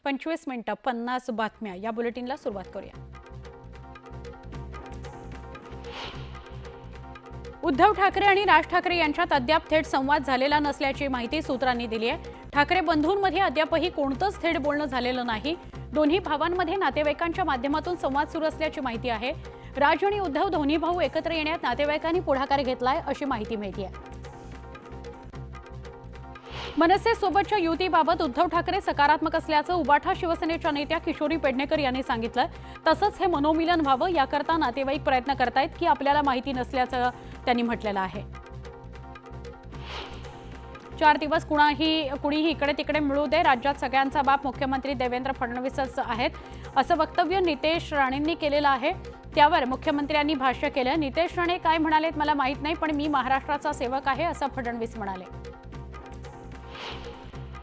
25 मिनिटं 50 बातम्या या बुलेटिनला सुरुवात करूया। उद्धव ठाकरे आणि राज ठाकरे यांच्यात अद्याप थेट संवाद झालेला नसल्याची माहिती सूत्रांनी दिली आहे। ठाकरे बंधूंमध्ये अद्यापही कोणतंच थेट बोलणं झालेलं नाही। दोन्ही भावांमध्ये नातेवाईकांच्या माध्यमातून संवाद सुरू असल्याची माहिती आहे। राज आणि उद्धव दोन्ही भाऊ एकत्र येण्यात नातेवाईकांनी पुढाकार घेतलाय अशी माहिती मिळते आहे। मनसेसोबतच्या युतीबाबत उद्धव ठाकरे सकारात्मक असल्याचं उबाठा शिवसेनेच्या नेत्या किशोरी पेडणेकर यांनी सांगितलं। तसंच हे मनोमिलन व्हावं याकरता नातेवाईक प्रयत्न करतायत की आपल्याला माहिती नसल्याचं त्यांनी म्हटलेलं आहे। 4 दिवस कुणीही इकडे तिकडे मिळू दे, राज्यात सगळ्यांचा बाप मुख्यमंत्री देवेंद्र फडणवीसच आहेत असं वक्तव्य नितेश राणेंनी केलेलं आहे। त्यावर मुख्यमंत्र्यांनी भाष्य केलं। नितेश राणे काय म्हणालेत मला माहित नाही, पण मी महाराष्ट्राचा सेवक आहे असं फडणवीस म्हणाले।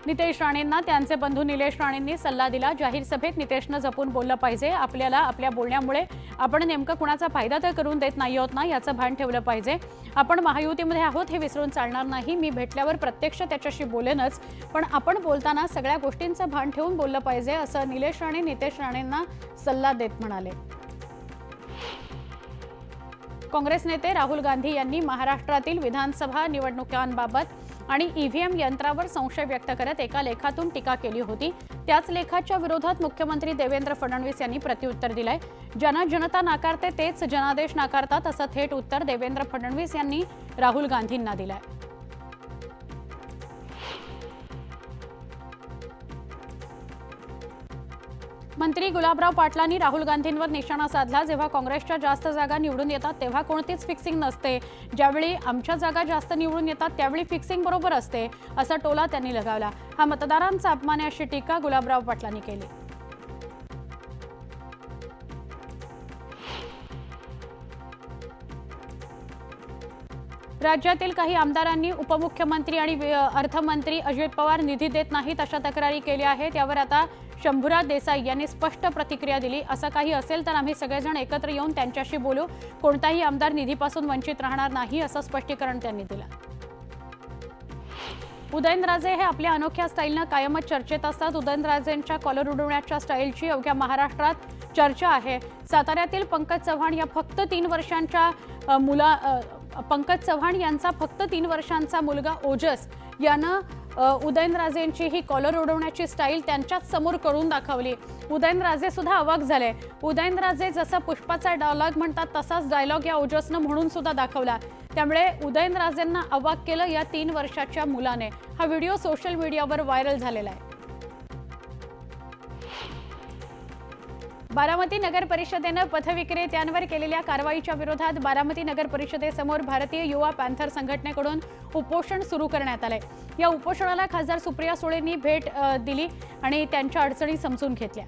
नितेश राणेंना त्यांचे बंधू निलेश राणेंनी सल्ला दिला। जाहीर सभेत नितेशनं जपून बोललं पाहिजे। आपल्याला आपल्या बोलण्यामुळे आपण नेमकं कुणाचा फायदा तर करून देत नाही आहोत ना याचं भान ठेवलं पाहिजे। आपण महायुतीमध्ये आहोत हे विसरून चालणार नाही। मी भेटल्यावर प्रत्यक्ष त्याच्याशी बोलेनच, पण आपण बोलताना सगळ्या गोष्टींचं भान ठेवून बोललं पाहिजे असं निलेश राणे नितेश राणेंना सल्ला देत म्हणाले। काँग्रेस नेते राहुल गांधी यांनी महाराष्ट्रातील विधानसभा निवडणुकांबाबत आणि ईव्हीएम यंत्रावर संशय व्यक्त करत एका लेखातून टीका केली होती। त्याच लेखाच्या विरोधात मुख्यमंत्री देवेंद्र फडणवीस यांनी प्रत्युत्तर दिलंय। ज्यांना जनता नाकारते तेच जनादेश नाकारतात असं थेट उत्तर देवेंद्र फडणवीस यांनी राहुल गांधींना दिलंय। मंत्री गुलाबराव पाटलांनी राहुल गांधींवर निशाणा साधला। जेव्हा काँग्रेसच्या जास्त जागा निवडून येतात तेव्हा कोणतीच फिक्सिंग नसते, ज्यावेळी आमच्या जागा जास्त निवडून येतात त्यावेळी फिक्सिंग बरोबर असते असा टोला त्यांनी लगावला। हा मतदारांचा अपमान आहे अशी टीका गुलाबराव पाटलांनी केली। राज्यातील काही आमदारांनी उपमुख्यमंत्री आणि अर्थमंत्री अजित पवार निधी देत नाहीत अशा तक्रारी केल्या आहेत। त्यावर आता शंभूराज देसाई यांनी स्पष्ट प्रतिक्रिया दिली। असं काही असेल तर आम्ही सगळेजण एकत्र येऊन त्यांच्याशी बोलू। कोणताही आमदार निधीपासून वंचित राहणार नाही असं स्पष्टीकरण त्यांनी दिलं। उदयनराजे हे आपल्या अनोख्या स्टाईलनं कायमच चर्चेत असतात। उदयनराजेंच्या कॉलर उडवण्याच्या स्टाईलची अवघ्या महाराष्ट्रात चर्चा आहे। साताऱ्यातील पंकज चव्हाण यांचा फक्त 3 वर्षांचा मुलगा ओजस यानं उदयनराजेंची ही कॉलर उडवण्याची स्टाईल त्यांच्याच समोर करून दाखवली। उदयनराजे सुद्धा अवाक झाले। उदयनराजे जसा पुष्पाचा डायलॉग म्हणतात तसाच डायलॉग या ओजसनं म्हणून सुद्धा दाखवला। त्यामुळे उदयनराजेंना अवाक केलं या 3 वर्षाच्या मुलाने। हा व्हिडिओ सोशल मीडियावर व्हायरल झालेला आहे। बारामती नगर परिषदेनं पथविक्रेत्यांवर केलेल्या कारवाईच्या विरोधात बारामती नगर परिषदेसमोर भारतीय युवा पॅन्थर संघटनेकडून उपोषण सुरू करण्यात आले। या उपोषणाला खासदार सुप्रिया सुळेंनी भेट दिली आणि त्यांच्या अडचणी समजून घेतल्या।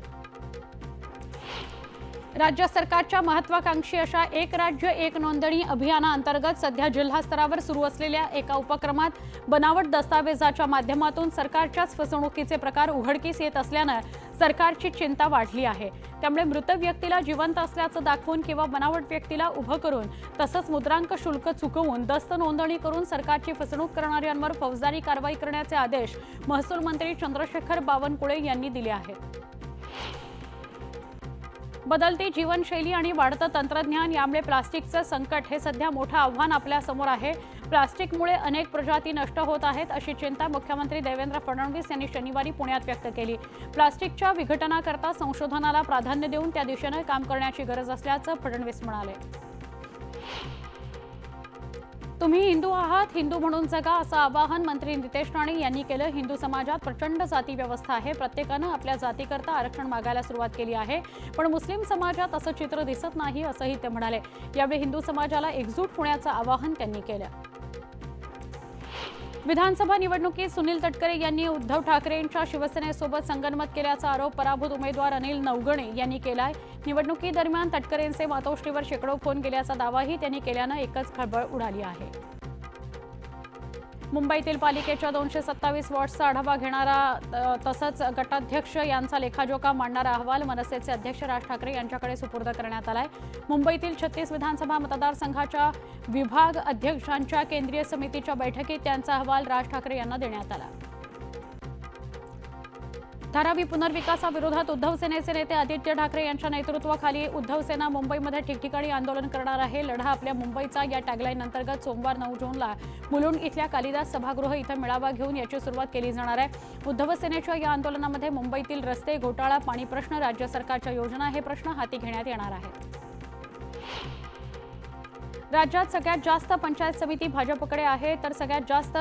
राज्य सरकारच्या महत्त्वाकांक्षी अशा एक राज्य एक नोंदणी अभियानाअंतर्गत सध्या जिल्हा स्तरावर सुरू असलेल्या एका उपक्रमात बनावट दस्तावेजाच्या माध्यमातून सरकारच्याच फसवणुकीचे प्रकार उघडकीस येत असल्यानं सरकारची चिंता वाढली आहे। त्यामुळे मृत व्यक्तीला जिवंत असल्याचं दाखवून किंवा बनावट व्यक्तीला उभं करून तसंच मुद्रांक शुल्क चुकवून दस्त नोंदणी करून सरकारची फसवणूक करणाऱ्यांवर फौजदारी कारवाई करण्याचे आदेश महसूल मंत्री चंद्रशेखर बावनकुळे यांनी दिले आहेत। बदलती जीवनशैली आणि वाढतं तंत्रज्ञान यामुळे प्लास्टिकचं संकट हे सध्या मोठं आव्हान आपल्या समोर आहे। प्लास्टिकमुळे अनेक प्रजाती नष्ट होत आहेत अशी चिंता मुख्यमंत्री देवेंद्र फडणवीस यांनी शनिवारी पुण्यात व्यक्त केली। प्लास्टिकच्या विघटनाकरता संशोधनाला प्राधान्य देऊन त्या दिशेने काम करण्याची गरज असल्याचं फडणवीस म्हणाले। तुम्ही हिंदू आहात, हिंदू म्हणून जगा असं आवाहन मंत्री नितेश राणे यांनी केलं। हिंदू समाजात प्रचंड जाती व्यवस्था आहे। प्रत्येकानं आपल्या जातीकरता आरक्षण मागायला सुरुवात केली आहे, पण मुस्लिम समाजात असं चित्र दिसत नाही असंही ते म्हणाले। यावेळी हिंदू समाजाला एकजूट होण्याचं आवाहन त्यांनी केलं। विधानसभा निवडणुकीत सुनील तटकरे यांनी उद्धव ठाकरेंच्या शिवसेनेसोबत संगनमत केल्याचा आरोप पराभूत उमेदवार अनिल नवगणे यांनी केलाय। निवडणुकीदरम्यान तटकरेंचे मातोश्रीवर शेकडो फोन केल्याचा दावाही त्यांनी केल्यानं एकच खळबळ उडाली आहे। मुंबईतील पालिकेच्या 227 वॉर्ड्सचा आढावा घेणारा तसंच गटाध्यक्ष यांचा लेखाजोखा मांडणारा अहवाल मनसेचे अध्यक्ष राज ठाकरे यांच्याकडे सुपूर्द करण्यात आलाय। मुंबईतील 36 विधानसभा मतदारसंघाच्या विभाग अध्यक्षांच्या केंद्रीय समितीच्या बैठकीत त्यांचा अहवाल राज ठाकरे यांना देण्यात आला। धारावी पुनर्विकासाविरोधात उद्धव सेनेचे नेते आदित्य ठाकरे यांच्या नेतृत्वाखाली उद्धव सेना मुंबईमध्ये ठिकठिकाणी आंदोलन करणार आहे. लढा आपल्या मुंबईचा या टॅगलाईन अंतर्गत सोमवार 9 जूनला मुलुंड इथल्या कालिदास सभागृह इथं मेळावा घेऊन याची सुरुवात केली जाणार आहे. उद्धव सेनेच्या या आंदोलनामध्ये मुंबईतील रस्ते, घोटाळा, पाणी प्रश्न, राज्य सरकारच्या योजना हे प्रश्न हाती घेण्यात येणार आहेत. राज्यात सगळ्यात जास्त पंचायत समिती भाजपकडे आहे, तर सगळ्यात जास्त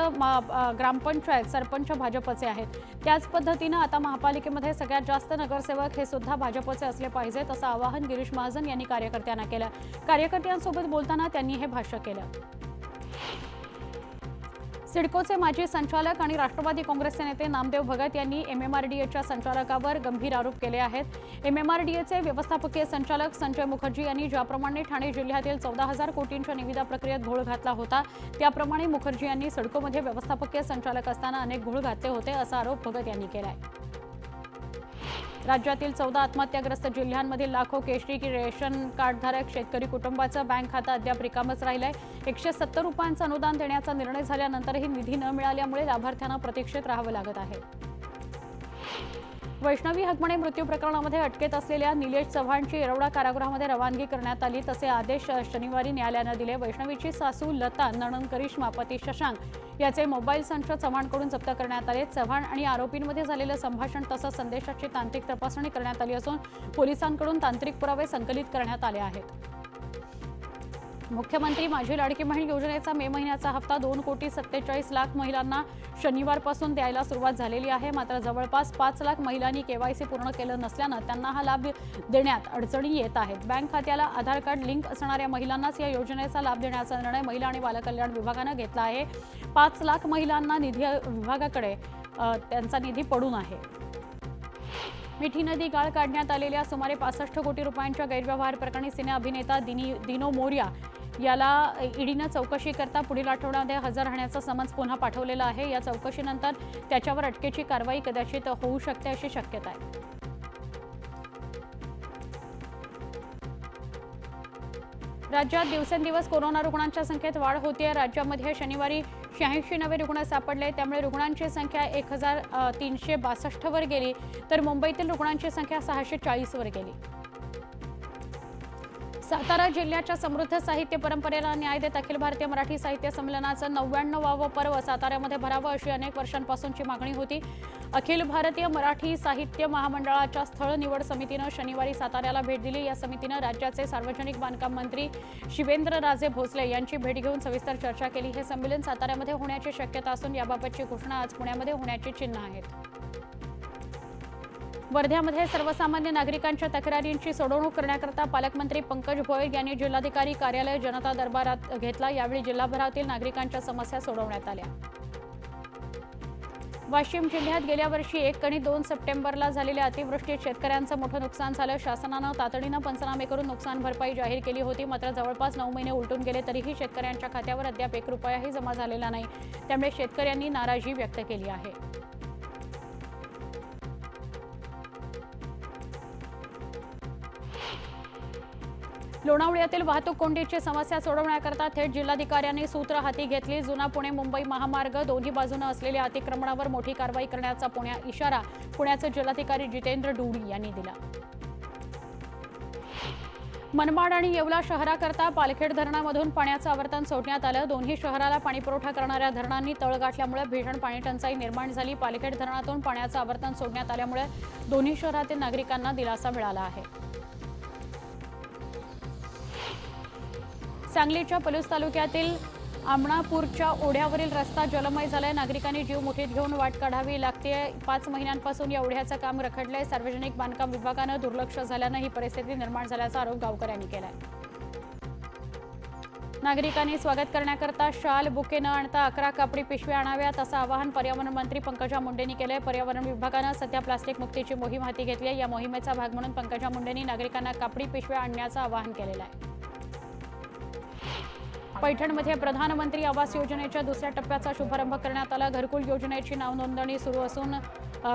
ग्रामपंचायत सरपंच भाजपचे आहेत. त्याच पद्धतीनं आता महापालिकेमध्ये सगळ्यात जास्त नगरसेवक हे सुद्धा भाजपचे असले पाहिजेत, असं आवाहन गिरीश महाजन यांनी कार्यकर्त्यांना केलं. कार्यकर्त्यांसोबत बोलताना त्यांनी हे भाष्य केलं. सिडकोचे माजी संचालक आणि राष्ट्रवादी काँग्रेसचे नेते नामदेव भगत यांनी MMRDAच्या संचालकावर गंभीर आरोप केले आहेत. MMRDAचे व्यवस्थापकीय संचालक संजय मुखर्जी यांनी ज्याप्रमाणे ठाणे जिल्ह्यातील 14,000 कोटींच्या निविदा प्रक्रियेत घोळ घातला होता, त्याप्रमाणे मुखर्जी यांनी सिडकोमध्ये व्यवस्थापकीय संचालक असताना अनेक घोळ घातले होते, असा आरोप भगत यांनी केला आहे. राज्यातील 14 आत्महत्याग्रस्त जिल्ह्यांमधील लाखो केशरी की रेशन कार्डधारक शेतकरी कुटुंबाचं बँक खातं अद्याप रिकामच राहिलंय. 170 रुपयांचं अनुदान देण्याचा निर्णय झाल्यानंतरही निधी न मिळाल्यामुळे लाभार्थ्यांना प्रतीक्षेत राहावं लागत आहे. वैष्णवी हकमणे मृत्यू प्रकरणामध्ये अटकेत असलेल्या निलेश चव्हाणची येरवडा कारागृहामध्ये रवानगी करण्यात आली, तसे आदेश शनिवारी न्यायालयानं दिले. वैष्णवीची सासू लता, नणंद करिश्मा, पती शशांक याचे मोबाईल संच चव्हाणकडून जप्त करण्यात आले. चव्हाण आणि आरोपींमध्ये झालेलं संभाषण तसंच संदेशाची तांत्रिक तपासणी करण्यात आली असून पोलिसांकडून तांत्रिक पुरावे संकलित करण्यात आले आहेत. मुख्यमंत्री माझी लाडकी बहीण योजनेचा मे महिन्याचा हप्ता 2,47,00,000 महिलांना शनिवारपासून द्यायला सुरुवात झालेली आहे. मात्र जवळपास 5 लाख महिलांनी KYC पूर्ण केलं नसल्यानं त्यांना हा लाभ देण्यात अडचणी येत आहेत. बँक खात्याला आधार कार्ड लिंक असणाऱ्या महिलांनाच या योजनेचा लाभ देण्याचा निर्णय महिला आणि बालकल्याण विभागानं घेतला आहे. 5 लाख महिलांना निधी विभागाकडे त्यांचा निधी पडून आहे. मिठी नदी गाळ काढण्यात आलेल्या सुमारे 65 कोटी रुपयांच्या गैरव्यवहार प्रकरणी सिने अभिनेता दिनो मोरिया याला ईडीनं चौकशी करता पुढील आठवड्यामध्ये हजर राहण्याचं समन्स पुन्हा पाठवलेलं आहे. या चौकशीनंतर त्याच्यावर अटकेची कारवाई कदाचित होऊ शकते अशी शक्यता आहे. राज्यात दिवसेंदिवस कोरोना रुग्णांच्या संख्येत वाढ होतीये. राज्यामध्ये शनिवारी 86 नवे रुग्ण सापडले, त्यामुळे रुग्णांची संख्या 1,362 वर गेली, तर मुंबईतील रुग्णांची संख्या 640 वर गेली. सातारा जिल्ह्याच्या समृद्ध साहित्य परंपरेला न्याय देत अखिल भारतीय मराठी साहित्य संमेलनाचं 99वावं पर्व साताऱ्यामध्ये भरावं अशी अनेक वर्षांपासूनची मागणी होती. अखिल भारतीय मराठी साहित्य महामंडळाच्या स्थळ निवड समितीनं शनिवारी साताऱ्याला भेट दिली. या समितीनं राज्याचे सार्वजनिक बांधकाम मंत्री शिवेंद्रराजे भोसले यांची भेट घेऊन सविस्तर चर्चा केली. हे संमेलन साताऱ्यामध्ये होण्याची शक्यता असून याबाबतची घोषणा आज पुण्यामध्ये होण्याची चिन्ह आहेत. वर्ध्यामध्ये सर्वसामान्य नागरिकांच्या तक्रारींची सोडवणूक करण्याकरता पालकमंत्री पंकज भोयर यांनी जिल्हाधिकारी कार्यालय जनता दरबारात घेतला. यावेळी जिल्हाभरातील नागरिकांच्या समस्या सोडवण्यात आल्या. वाशिम जिल्ह्यात गेल्या वर्षी 1 आणि 2 सप्टेंबरला झालेल्या अतिवृष्टीत शेतकऱ्यांचं मोठं नुकसान झालं. शासनानं तातडीनं पंचनामे करून नुकसान भरपाई जाहीर केली होती, मात्र जवळपास 9 महिने उलटून गेले तरीही शेतकऱ्यांच्या खात्यावर अद्याप 1 रुपयाही जमा झालेला नाही. त्यामुळे शेतकऱ्यांनी नाराजी व्यक्त केली आहे. लोणावळ्यातील वाहतूक कोंडीची समस्या सोडवण्याकरता थेट जिल्हाधिकाऱ्यांनी सूत्र हाती घेतली. जुना पुणे मुंबई महामार्ग दोन्ही बाजूने असलेल्या अतिक्रमणावर मोठी कारवाई करण्याचा इशारा पुण्याचे जिल्हाधिकारी जितेंद्र डुडी यांनी दिला. मनमाड आणि येवला शहराकरता पालखेड धरणामधून पाण्याचं आवर्तन सोडण्यात आलं. दोन्ही शहराला पाणीपुरवठा करणाऱ्या धरणांनी तळ गाठल्यामुळे भीषण पाणी टंचाई निर्माण झाली. पालखेड धरणातून पाण्याचं आवर्तन सोडण्यात आल्यामुळे दोन्ही शहरातील नागरिकांना दिलासा मिळाला आहे. सांगलीच्या पलूस तालुक्यातील आमणापूरच्या ओढ्यावरील रस्ता जलमय झालाय. नागरिकांनी जीव मुठीत घेऊन वाट काढावी लागते. 5 महिन्यांपासून या ओढ्याचं काम रखडलंय. सार्वजनिक बांधकाम विभागानं दुर्लक्ष झाल्यानं ही परिस्थिती निर्माण झाल्याचा आरोप गावकऱ्यांनी केलाय. नागरिकांनी स्वागत करण्याकरता शाल, बुके न आणता 11 कापडी पिशव्या आणाव्यात असं आवाहन पर्यावरण मंत्री पंकजा मुंडेंनी केलंय. पर्यावरण विभागानं सध्या प्लास्टिक मुक्तीची मोहीम हाती घेतली आहे. या मोहिमेचा भाग म्हणून पंकजा मुंडेंनी नागरिकांना कापडी पिशव्या आणण्याचं आवाहन केलेलं आहे. पैठणमध्ये प्रधानमंत्री आवास योजनेच्या 2ऱ्या टप्प्याचा शुभारंभ करण्यात आला. घरकुल योजनेची नाव नोंदणी सुरू असून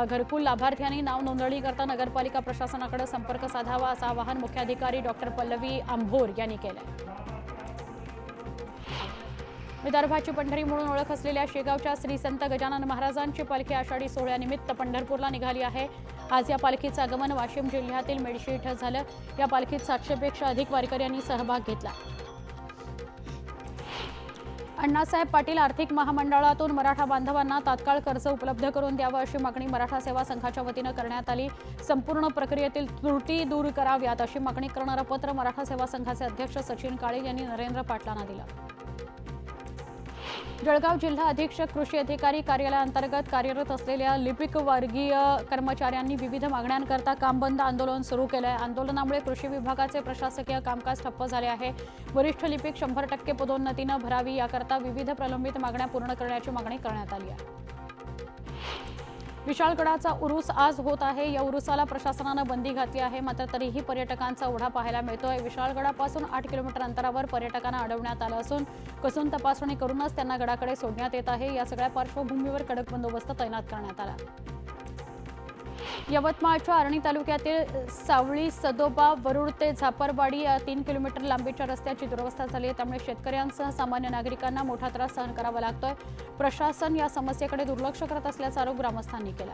घरकुल लाभार्थ्यांनी नाव नोंदणी करता नगरपालिका प्रशासनाकडे संपर्क साधावा असं आवाहन मुख्याधिकारी डॉक्टर पल्लवी आंभोर यांनी केलं. विदर्भाची पंढरी म्हणून ओळख असलेल्या शेगावच्या श्री संत गजानन महाराजांची पालखी आषाढी सोहळ्यानिमित्त पंढरपूरला निघाली आहे। आज या पालखीचं आगमन वाशिम जिल्ह्यातील मेडशी इथं झालं। या पालखीत 700 पेक्षा अधिक वारकऱ्यांनी सहभाग घेतला। अण्णासाहेब पाटील आर्थिक महामंडळातून मराठा बांधवांना तात्काळ कर्ज उपलब्ध करून द्यावं अशी मागणी मराठा सेवा संघाच्या वतीनं करण्यात आली। संपूर्ण प्रक्रियेतील त्रुटी दूर कराव्यात अशी मागणी करणारं पत्र मराठा सेवा संघाचे अध्यक्ष सचिन काळे यांनी नरेंद्र पाटलांना दिलं। जळगाव जिल्हा अधीक्षक कृषी अधिकारी कार्यालयाअंतर्गत कार्यरत असलेल्या लिपिक वर्गीय कर्मचाऱ्यांनी विविध मागण्यांकरता कामबंद आंदोलन सुरू केलं आहे। आंदोलनामुळे कृषी विभागाचे प्रशासकीय कामकाज ठप्प झाले आहे। वरिष्ठ लिपिक 100% पदोन्नतीनं भरावी याकरता विविध प्रलंबित मागण्या पूर्ण करण्याची मागणी करण्यात आली आहे। विशाळगडाचा उरूस आज होत आहे। या उरुसाला प्रशासनानं बंदी घातली आहे, मात्र तरीही पर्यटकांचा ओढा पाहायला मिळतोय। विशाळगडापासून 8 किलोमीटर अंतरावर पर्यटकांना अडवण्यात आलं असून कसून तपासणी करूनच त्यांना गडाकडे सोडण्यात येत आहे। या सगळ्या पार्श्वभूमीवर कडक बंदोबस्त तैनात करण्यात आला। यवतमाळच्या आर्णी तालुक्यातील सावळी सदोबा वरुड ते झापरवाडी या 3 किलोमीटर लांबीच्या रस्त्याची दुरवस्था झाली आहे। त्यामुळे शेतकऱ्यांसह सामान्य नागरिकांना मोठा त्रास सहन करावा लागतोय। प्रशासन या समस्येकडे दुर्लक्ष करत असल्याचा आरोप ग्रामस्थांनी केला।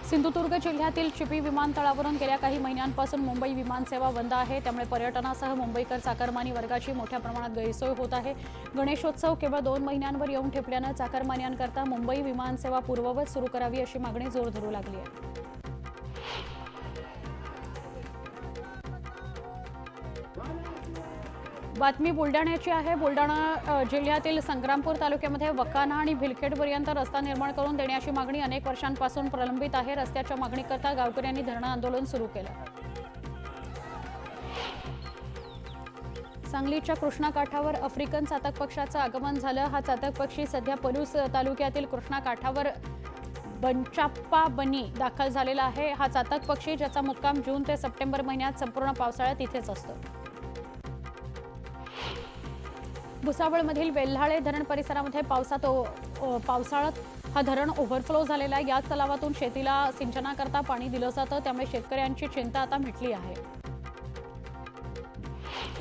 सिंधुदुर्ग जिल्ह्यातील चिपी विमानतळावरून गेल्या काही महिन्यांपासून मुंबई विमानसेवा बंद आहे। त्यामुळे पर्यटनासह मुंबईकर चाकरमानी वर्गाची मोठ्या प्रमाणात गैरसोय होत आहे। गणेशोत्सव केवळ 2 महिन्यांवर येऊन ठेपल्यानं चाकरमान्यांकरता मुंबई विमानसेवा पूर्ववत सुरू करावी अशी मागणी जोर धरू लागली आहे। बातमी बुलढाण्याची आहे। बुलढाणा जिल्ह्यातील संग्रामपूर तालुक्यामध्ये वकाना आणि भिलखेडपर्यंत रस्ता निर्माण करून देण्याची मागणी अनेक वर्षांपासून प्रलंबित आहे। रस्त्याच्या मागणीकरता गावकऱ्यांनी धरणं आंदोलन सुरू केलं। सांगलीच्या कृष्णा काठावर आफ्रिकन चातक पक्षाचं आगमन झालं। हा चातक पक्षी सध्या पलूस तालुक्यातील कृष्णा काठावर बंचाप्पा बनी दाखल झालेला आहे। हा चातक पक्षी ज्याचा मुक्काम जून ते सप्टेंबर महिन्यात संपूर्ण पावसाळ्यात इथेच असतो। भुसावळमधील वेल्हाळे धरण परिसरामध्ये पावसाळ्यात हा धरण ओव्हरफ्लो झालेला आहे। याच तलावातून शेतीला सिंचनाकरता पाणी दिलं जातं, त्यामुळे शेतकऱ्यांची चिंता आता मिटली आहे।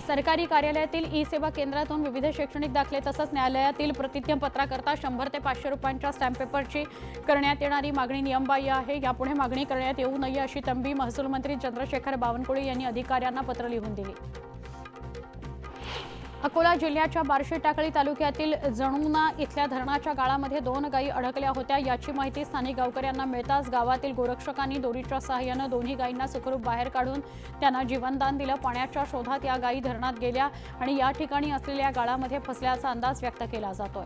सरकारी कार्यालयातील ई-सेवा केंद्रातून विविध शैक्षणिक दाखले तसंच न्यायालयातील प्रतिज्ञापत्राकरता 100 ते 500 रुपयांच्या स्टॅम्प पेपरची करण्यात येणारी मागणी नियमबाह्य आहे। यापुढे मागणी करण्यात येऊ नये अशी तंबी महसूल मंत्री चंद्रशेखर बावनकुळे यांनी अधिकाऱ्यांना पत्र लिहून दिली। अकोला जिल्ह्याच्या बार्शी टाकळी तालुक्यातील जणुना इथल्या धरणाच्या गाळामध्ये 2 गायी अडकल्या होत्या। याची माहिती स्थानिक गावकऱ्यांना मिळताच गावातील गोरक्षकांनी दोरीच्या सहाय्यानं दोन्ही गायींना सुखरूप बाहेर काढून त्यांना जीवनदान दिलं। पाण्याच्या शोधात या गायी धरणात गेल्या आणि या ठिकाणी असलेल्या गाळामध्ये फसल्याचा अंदाज व्यक्त केला जातोय।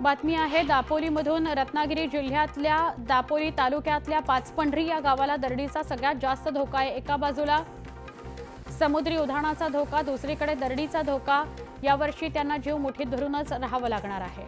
बातमी आहे दापोलीमधून। रत्नागिरी जिल्ह्यातल्या दापोली तालुक्यातल्या पाचपंढरी या गावाला दरडीचा सगळ्यात जास्त धोका आहे। एका बाजूला समुद्री उधाणाचा धोका, दुसरीकडे दरडीचा धोका। यावर्षी त्यांना जीव मुठीत धरूनच राहावं लागणार आहे।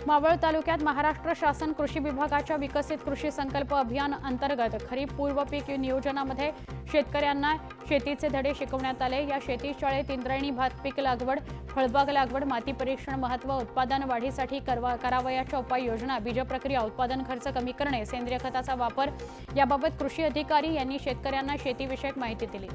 मावळ तालुक्यात महाराष्ट्र शासन कृषी विभागाच्या विकसित कृषी संकल्प अभियान अंतर्गत खरीप पूर्व पीक नियोजनामध्ये शेतकऱ्यांना शेतीचे धडे शिकवण्यात आले। या शेती शाळेत इंद्रायणी भात पीक लागवड, फळबाग लागवड, माती परीक्षण महत्त्व, उत्पादन वाढीसाठी करावयाच्या उपाययोजना, बीज प्रक्रिया, उत्पादन खर्च कमी करणे, सेंद्रिय खताचा वापर याबाबत कृषी अधिकारी यांनी शेतकऱ्यांना शेतीविषयक माहिती दिली।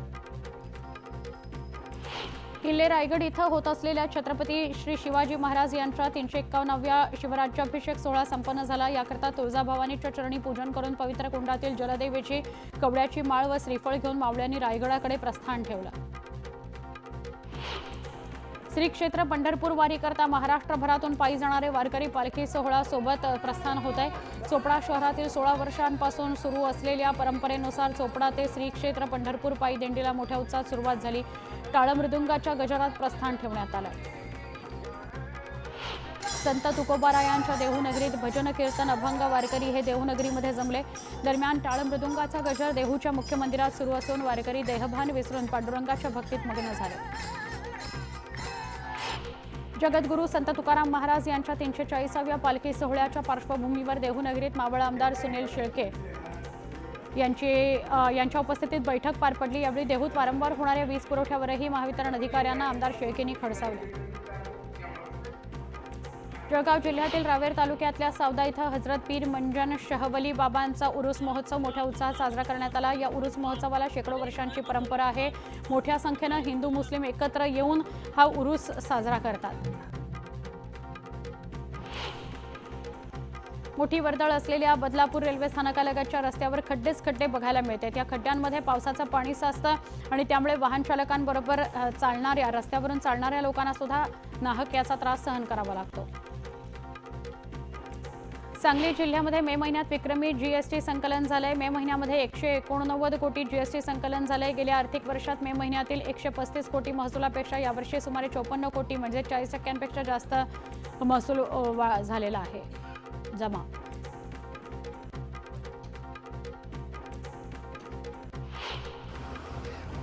किल्ले रायगड इथं होत असलेल्या छत्रपती श्री शिवाजी महाराज यांच्या 351व्या शिवराज्याभिषेक सोहळा संपन्न झाला। याकरता तुळजाभवानीच्या चरणी पूजन करून पवित्र कुंडातील जलदेवीची कवड्याची माळ व श्रीफळ घेऊन मावळ्यांनी रायगडाकडे प्रस्थान ठेवलं। श्री क्षेत्र पंढरपूर वारीकरता महाराष्ट्रभरातून पायी जाणारे वारकरी पालखी सोहळा सोबत प्रस्थान होत आहे। चोपडा शहरातील 16 वर्षांपासून सुरू असलेल्या परंपरेनुसार चोपडा ते श्री क्षेत्र पंढरपूर पायी दिंडीला मोठ्या उत्साहात सुरुवात झाली। टाळमृदुंगाच्या गजरात प्रस्थान ठेवण्यात आलं। संत तुकोबारायांच्या देहूनगरीत भजन कीर्तन अभंग वारकरी हे देहूनगरीमध्ये जमले। दरम्यान टाळमृदुंगाचा गजर देहूच्या मुख्य मंदिरात सुरू असून वारकरी देहभान विसरून पांडुरंगाच्या भक्तीत मग्न झाले। जगद्गुरू संत तुकाराम महाराज यांच्या 340व्या पालखी सोहळ्याच्या पार्श्वभूमीवर देहूनगरीत मावळ आमदार सुनील शेळके यांच्या उपस्थितीत बैठक पार पडली। यावेळी देहूत वारंवार होणाऱ्या वीज पुरवठ्यावरही महावितरण अधिकाऱ्यांना आमदार शेळकेंनी खडसावले। जळगाव जिल्ह्यातील रावेर तालुक्यातल्या सावदा इथं हजरत पीर मंजन शहवली बाबांचा उरूस महोत्सव मोठ्या उत्साहात साजरा करण्यात आला। या उरूस महोत्सवाला शेकडो वर्षांची परंपरा आहे। मोठ्या संख्येनं हिंदू मुस्लिम एकत्र येऊन हा उरूस साजरा करतात। मोठी वर्दळ असलेल्या बदलापूर रेल्वे स्थानकालगतच्या रस्त्यावर खड्डेच खड्डे बघायला मिळतात। या खड्ड्यांमध्ये पावसाचं पाणी साचतं आणि त्यामुळे वाहन चालकांबरोबर रस्त्यावरून चालणाऱ्या लोकांना सुद्धा नाहक याचा त्रास सहन करावा लागतो। सांगली जिल्ह्यामध्ये मे महिन्यात विक्रमी जीएसटी संकलन झालंय। मे महिन्यामध्ये 189 कोटी जीएसटी संकलन झालंय। गेल्या आर्थिक वर्षात मे महिन्यातील 135 कोटी महसुलापेक्षा यावर्षी सुमारे 54 कोटी म्हणजे 40% जास्त महसूल झालेला आहे जमा।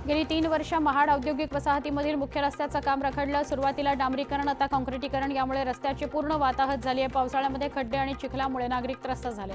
गेली 3 वर्ष महाड औद्योगिक वसाहतीमधील मुख्य रस्त्याचं काम रखडलं। सुरुवातीला डांबरीकरण, आता काँक्रिटीकरण, यामुळे रस्त्याची पूर्ण वाताहत झाली आहे। पावसाळ्यामध्ये खड्डे आणि चिखलामुळे नागरिक त्रस्त झाले।